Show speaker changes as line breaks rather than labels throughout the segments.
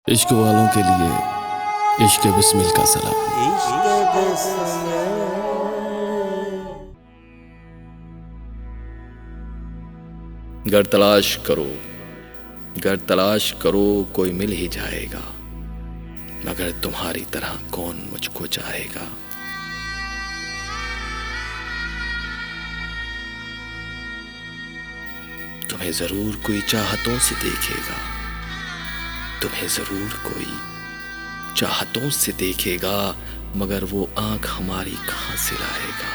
इश्क वालों के लिए इश्क बिस्मिल का सलाम। गर तलाश करो, गर तलाश करो कोई मिल ही जाएगा, मगर तुम्हारी तरह कौन मुझको चाहेगा। तुम्हें जरूर कोई चाहतों से देखेगा, तुम्हें जरूर कोई चाहतों से देखेगा, मगर वो आंख हमारी कहां से लाएगा।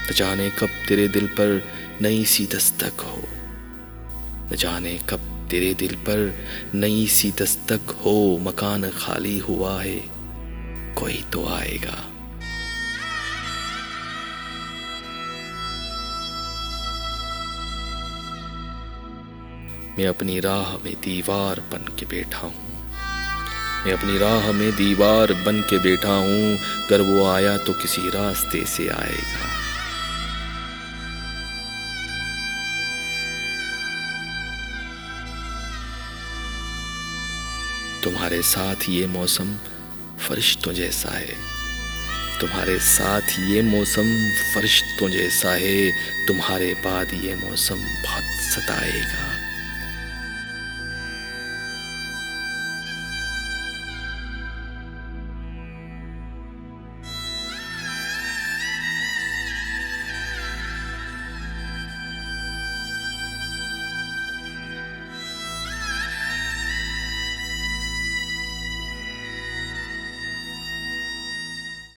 न जाने कब तेरे दिल पर नई सी दस्तक हो, न जाने कब तेरे दिल पर नई सी दस्तक हो। मकान खाली हुआ है, कोई तो आएगा। मैं अपनी राह में दीवार बन के बैठा हूँ, मैं अपनी राह में दीवार बन के बैठा हूँ। अगर वो आया तो किसी रास्ते से आएगा। तुम्हारे साथ ये मौसम फरिश्तों जैसा है, तुम्हारे साथ ये मौसम फरिश्तों जैसा है। तुम्हारे बाद ये मौसम बहुत सताएगा।